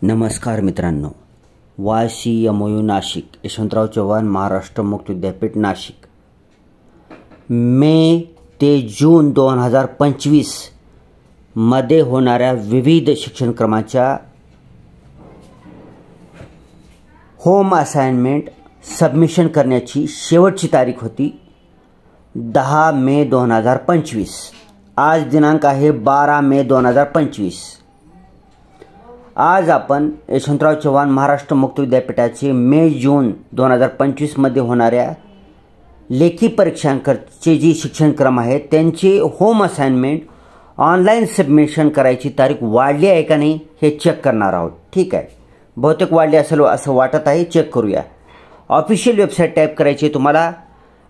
नमस्कार मित्रांनो, YCMOU नाशिक, यशवंतराव चव्हाण महाराष्ट्र मुक्त विद्यापीठ नाशिक, मे ते जून 2025 मध्ये होणाऱ्या विविध शिक्षणक्रमाच्या होम असाइनमेंट सबमिशन करण्याची शेवटची तारीख होती 10 मे 2025। आज दिनांक आहे 12 मे 2025। आज आपण यशवंतराव चव्हाण महाराष्ट्र मुक्त विद्यापीठाचे मे जून 2025 मध्ये होणाऱ्या लेखी परीक्षांकरचे जी शिक्षणक्रम आहेत त्यांचे होम असाइनमेंट ऑनलाईन सबमिशन करायची तारीख वाढली आहे का नाही हे चेक करणार आहोत। ठीक आहे, बहुतेक वाढली असेल असं वाटत आहे, चेक करूया। ऑफिशियल वेबसाईट टाईप करायची तुम्हाला।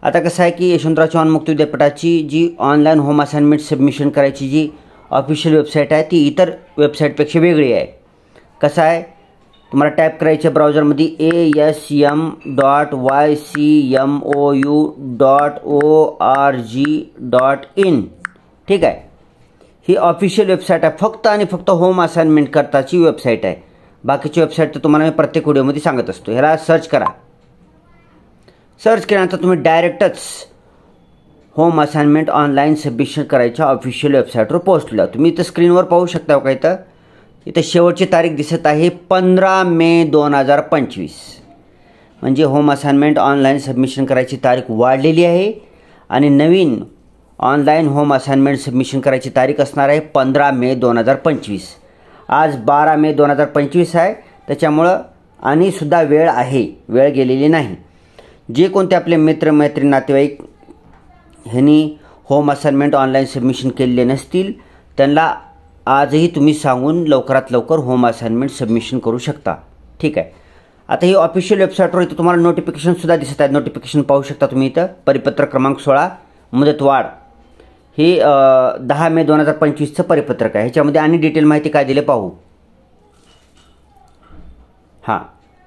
आता कसं आहे की यशवंतराव चव्हाण मुक्त विद्यापीठाची जी ऑनलाईन होम असाइनमेंट सबमिशन करायची जी ऑफिशियल वेबसाईट आहे ती इतर वेबसाईटपेक्षा वेगळी आहे। कसं आहे, तुम्हाला टाईप करायचं ब्राउझरमध्ये asm.ycmou.org.in। ठीक आहे, ही ऑफिशियल वेबसाईट आहे, फक्त आणि फक्त होम असाइनमेंट करताची वेबसाईट आहे। बाकीची वेबसाईट तर तुम्हाला मी प्रत्येक व्हिडिओमध्ये सांगत असतो। ह्याला सर्च करा। सर्च केल्यानंतर तुम्ही डायरेक्टच होम असाइनमेंट ऑनलाईन सबमिशन करायच्या ऑफिशियल वेबसाईटवर पोहोचला। तुम्ही इथं स्क्रीनवर पाहू शकता का, इथं शेवटची तारीख दिसत आहे 15 मे 2025। म्हणजे होम असाइनमेंट ऑनलाईन सबमिशन करायची तारीख वाढलेली आहे आणि नवीन ऑनलाईन होम असाइनमेंट सबमिशन करायची तारीख असणार आहे 15 मे 2025। आज 12 मे 2025 आहे, त्याच्यामुळं आणि सुद्धा वेळ आहे, वेळ गेलेली नाही। जे कोणते आपले मित्रमैत्रीण नातेवाईक ह्यांनी होम असाइनमेंट ऑनलाईन सबमिशन केलेले नसतील त्यांना आजही तुम्ही सांगून लवकरात लवकर होम असाइनमेंट सबमिशन करू शकता। ठीक आहे, आता ही ऑफिशियल वेबसाईटवर इथं तुम्हाला नोटिफिकेशनसुद्धा दिसत आहेत। नोटिफिकेशन पाहू शकता तुम्ही इथं। परिपत्रक क्रमांक 16 मुदतवाढ हे 10 मे 2025चं परिपत्रक आहे। ह्याच्यामध्ये आणि डिटेल माहिती काय दिले पाहू। हां,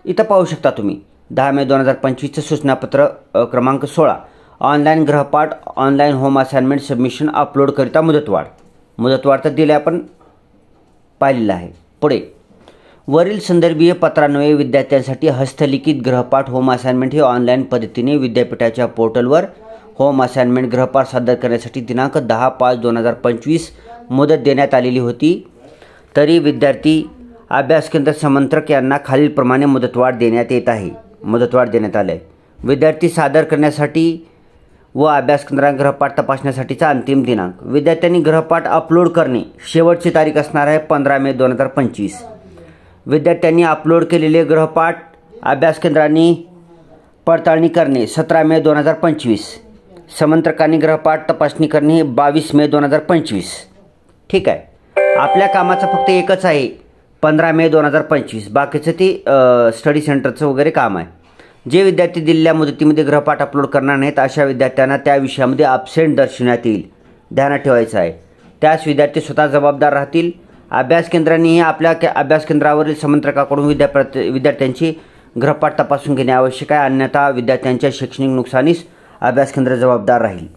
इथं पाहू शकता तुम्ही 10 मे 2025चं सूचनापत्र क्रमांक 16 ऑनलाईन गृहपाठ online home assignment submission upload करिता मुदतवाढ तर दिले आपण पाहिलेलं आहे। पुढे वरील संदर्भीय पत्रान्वये विद्यार्थ्यांसाठी हस्तलिखित गृहपाठ होम असाइनमेंट हे ऑनलाईन पद्धतीने विद्यापीठाच्या पोर्टलवर होम असाइनमेंट गृहपाठ सादर करण्यासाठी दिनांक 10/5/2025 मुदत देण्यात आलेली होती। तरी विद्यार्थी अभ्यास केंद्र समंत्रक यांना खालीलप्रमाणे मुदतवाढ देण्यात येत आहे। मुदतवाढ देण्यात आले। विद्यार्थी सादर करण्यासाठी व अभ्यास केंद्रात गृहपाठ तपासण्यासाठीचा अंतिम दिनांक। विद्यार्थ्यांनी गृहपाठ अपलोड करणे शेवटची तारीख असणार आहे 15 मे 2025। विद्यार्थ्यांनी अपलोड केलेले गृहपाठ अभ्यास केंद्रांनी पडताळणी करणे 17 मे 2025। समंत्रकांनी गृहपाठ तपासणी करणे 22 मे 2025। ठीक आहे, आपल्या कामाचं फक्त एकच आहे 15 मे 2025, बाकीचं ते स्टडी सेंटरचं वगैरे काम आहे। जे विद्यार्थी दिलेल्या मुदतीमध्ये गृहपाठ अपलोड करणार नाहीत अशा विद्यार्थ्यांना त्या विषयामध्ये ॲब्सेंट दर्शवण्यात येईल, ध्यानात ठेवायचं आहे। त्यास विद्यार्थी स्वतः जबाबदार राहतील। अभ्यास केंद्रांनीही आपल्या अभ्यास केंद्रावरील समंत्रकाकडून विद्यार्थ्यांची गृहपाठ तपासून घेणे आवश्यक आहे, अन्यथा विद्यार्थ्यांच्या शैक्षणिक नुकसानीस अभ्यास केंद्र जबाबदार राहील।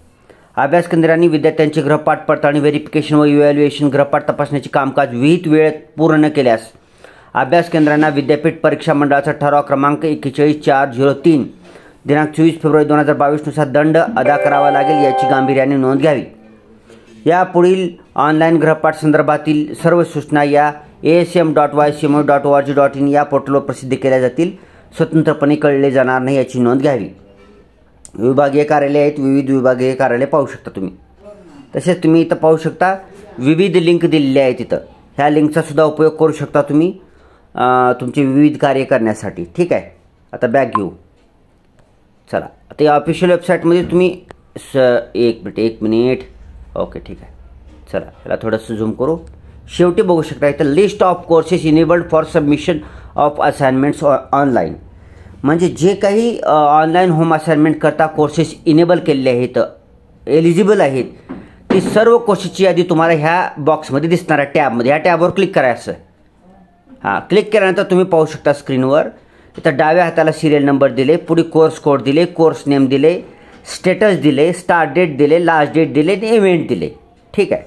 अभ्यास केंद्रांनी विद्यार्थ्यांची गृहपाठ पडताळणी व्हेरिफिकेशन व इव्हॅल्युएशन गृहपाठ तपासण्याचे कामकाज विहित वेळेत पूर्ण न केल्यास अभ्यास केंद्रांना विद्यापीठ परीक्षा मंडळाचा ठराव क्रमांक 41/403 दिनांक 24 फेब्रुवारी 2022 नुसार दंड अदा करावा लागेल, याची गांभीर्याने नोंद घ्यावी। यापुढील ऑनलाईन गृहपाठ संदर्भातील सर्व सूचना या asm.ycmou.org.in या पोर्टलवर प्रसिद्ध केल्या जातील, स्वतंत्रपणे कळले जाणार नाही, याची नोंद घ्यावी। विभागीय कार्यालय आहेत, विविध विभागीय कार्यालय पाहू शकता तुम्ही। तसेच तुम्ही इथं पाहू शकता विविध लिंक दिलेले आहेत इथं, ह्या लिंकचा सुद्धा उपयोग करू शकता तुम्ही तुमचे विविध कार्य करण्यासाठी। ठीक आहे, आता बॅक घेऊ। चला, आता या ऑफिशियल वेबसाईटमध्ये तुम्ही एक मिनिट ओके, ठीक आहे। चला, याला थोडंसं झूम करू। शेवटी बघू शकता इथं list of courses enabled for submission of assignments online. म्हणजे जे काही ऑनलाईन होम असाइनमेंट करता कोर्सेस इनेबल केलेले आहेत, एलिजिबल आहेत, ती सर्व कोर्सेसची यादी तुम्हाला ह्या बॉक्समध्ये दिसणार आहे, टॅबमध्ये। ह्या टॅबवर क्लिक करायचं। हां, क्लिक केल्यानंतर तुम्ही पाहू शकता स्क्रीनवर इथं डाव्या हाताला सिरियल नंबर दिले, पुढे कोर्स कोड दिले, कोर्स नेम दिले, स्टेटस दिले, स्टार्ट डेट दिले, लास्ट डेट दिले आणि इव्हेंट दिले। ठीक आहे,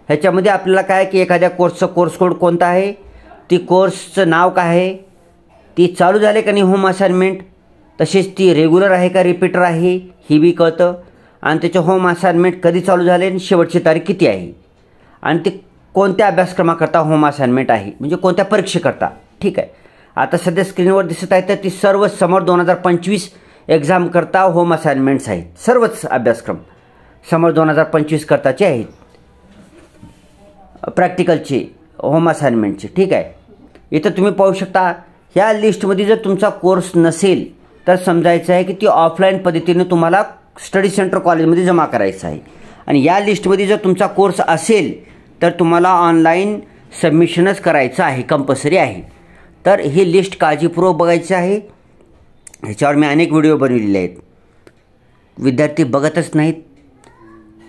ह्याच्यामध्ये आपल्याला काय की एखाद्या कोर्सचा कोर्स कोड कोणता आहे ती कोर्सचं नाव काय आहे, ती चालू झाले का नाही होम असाइनमेंट, तसेच ती रेग्युलर आहे का रिपीटर आहे ही बी कळतं, आणि त्याचे होम असाइनमेंट कधी चालू झाले आणि शेवटची तारीख किती आहे, आणि ते कोणत्या अभ्यासक्रमाकरता होम असाइनमेंट आहे, म्हणजे कोणत्या परीक्षेकरता. ठीक आहे. आता सध्या स्क्रीनवर दिसत आहे तर ती सर्व समर 2025 एक्झाम करता होम असाइनमेंट्स आहेत. सर्वच अभ्यासक्रम समर 2025 करताचे आहेत, प्रॅक्टिकलचे होम असाइनमेंटचे. ठीक आहे. इथं तुम्ही पाहू शकता ह्या लिस्टमध्ये जर तुमचा कोर्स नसेल तर समजायचं आहे की ती ऑफलाईन पद्धतीने तुम्हाला स्टडी सेंटर कॉलेजमध्ये जमा करायचं आहे, आणि या लिस्टमध्ये जर तुमचा कोर्स असेल तर तुम्हाला ऑनलाईन सबमिशनच करायचं आहे, कंपल्सरी आहे. तर ही लिस्ट काळजीपूर्वक बघायची आहे. ह्याच्यावर मी अनेक व्हिडिओ बनवलेले आहेत. विद्यार्थी बघतच नाहीत,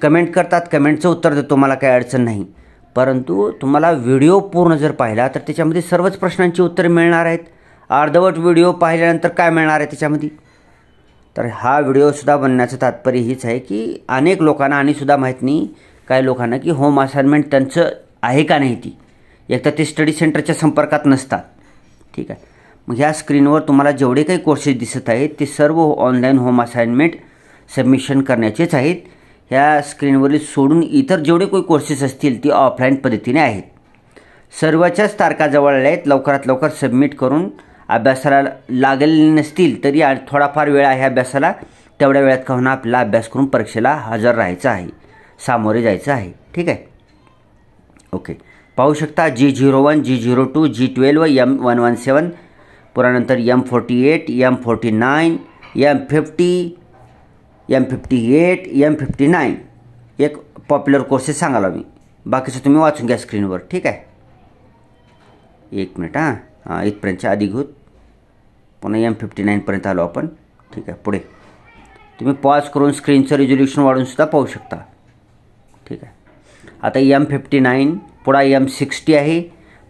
कमेंट करतात, कमेंटचं उत्तर देतो, मला काही अडचण नाही. परंतु तुम्हाला व्हिडिओ पूर्ण जर पाहिला तर त्याच्यामध्ये सर्वच प्रश्नांची उत्तरे मिळणार आहेत. अर्धवट व्हिडिओ पाहिल्यानंतर काय मिळणार आहे त्याच्यामध्ये. तर हा व्हिडिओसुद्धा बनण्याचं तात्पर्य हीच आहे की अनेक लोकांना आणि सुद्धा माहीत नाही काही लोकांना की होम असाइनमेंट त्यांचं आहे का नाही. ती एक तर ते स्टडी सेंटरच्या संपर्कात नसतात. ठीक आहे. मग ह्या स्क्रीनवर तुम्हाला जेवढे काही कोर्सेस दिसत आहेत ते सर्व ऑनलाईन होम असाइनमेंट सबमिशन करण्याचेच आहेत. ह्या स्क्रीनवरील सोडून इतर जेवढे काही कोर्सेस असतील ती ऑफलाईन पद्धतीने आहेत. सर्वच्याच तारखा जवळ आल्या आहेत. लवकरात लवकर सबमिट करून अभ्यासाला लागलेले नसतील तरी थोडाफार वेळ आहे अभ्यासाला, तेवढ्या वेळात का होणार आपल्याला अभ्यास करून परीक्षेला हजर राहायचं आहे, सामोरे जायचं आहे. ठीक आहे. ओके. पाहू शकता G01, G02, G12, M117, पुन्हा नंतर M48, M49, M50, M58, M59 एक पॉप्युलर कोर्सेस सांगायला मी. बाकीचं तुम्ही वाचून घ्या स्क्रीनवर. ठीक आहे. एक मिनिट. हां इथपर्यंतच्या आधी घेऊ, पुन्हा M59पर्यंत आलो आपण. ठीक आहे. पुढे तुम्ही पॉज करून स्क्रीनचं रिझोल्युशन वाढवूनसुद्धा पाहू शकता. ठीक आहे. आता M59, पुन्हा M60 आहे,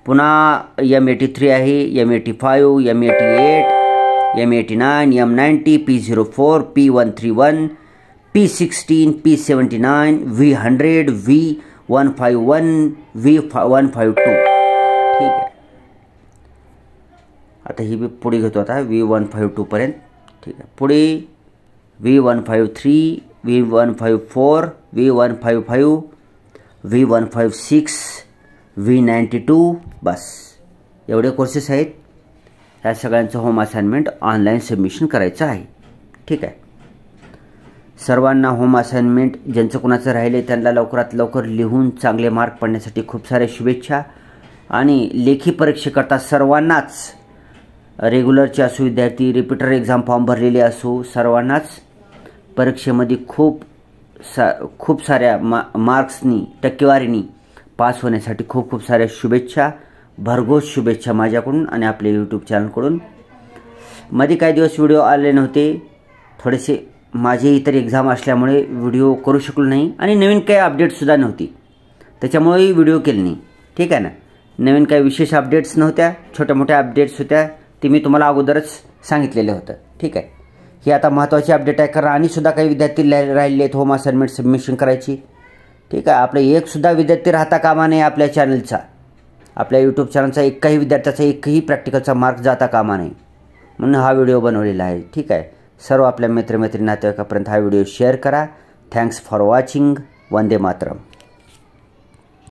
पुन्हा M83 आहे, M85, M88, M89, M90, P04, P131, P16, P79, V100, V151, V152. ठीक आहे. आता ही बी पुढे घेतो आता V152पर्यंत. ठीक आहे. पुढे V153, V154, V155, V156, V92. बस एवढे कोर्सेस आहेत. ह्या सगळ्यांचं होम असाइनमेंट ऑनलाईन सबमिशन करायचं आहे. ठीक आहे. सर्वांना होम असाइनमेंट ज्यांचं कोणाचं राहिले त्यांना लवकरात लवकर लिहून चांगले मार्क पडण्यासाठी खूप साऱ्या शुभेच्छा. आणि लेखी परीक्षेकरता सर्वांनाच, रेग्युलरचे असो विद्यार्थी, रिपीटर एक्झाम फॉर्म भरलेले असो, सर्वांनाच परीक्षेमध्ये खूप साऱ्या मार्क्सनी, टक्केवारीनी पास होण्यासाठी खूप खूप साऱ्या शुभेच्छा, भरघोस शुभेच्छा माझ्याकडून आणि आपल्या यूट्यूब चॅनलकडून. मध्ये काही दिवस व्हिडिओ आले नव्हते, थोडेसे माझे इतर एक्झाम असल्यामुळे व्हिडिओ करू शकलो नाही, आणि नवीन काही अपडेट्ससुद्धा नव्हती त्याच्यामुळेही व्हिडिओ केले नाही. ठीक आहे ना. नवीन काही विशेष अपडेट्स नव्हत्या, छोट्या मोठ्या अपडेट्स होत्या, ते मी तुम्हाला अगोदरच सांगितलेलं होतं. ठीक आहे. ही आता महत्त्वाची अपडेट आहे, कारण आणि सुद्धा काही विद्यार्थी राहिलेले आहेत होम असाइनमेंट सबमिशन करायची. ठीक आहे. आपलं एकसुद्धा विद्यार्थी राहता कामा नये आपल्या चॅनलचा, आपल्या यूट्यूब चॅनलचा एकही विद्यार्थ्याचा एकही प्रॅक्टिकलचा मार्क जाता कामा नये म्हणून हा व्हिडिओ बनवलेला आहे. ठीक आहे. सर्व आपल्या मित्रमैत्रिणी नातेवाईकापर्यंत हा व्हिडिओ शेअर करा. Thanks for watching. Vande Mataram.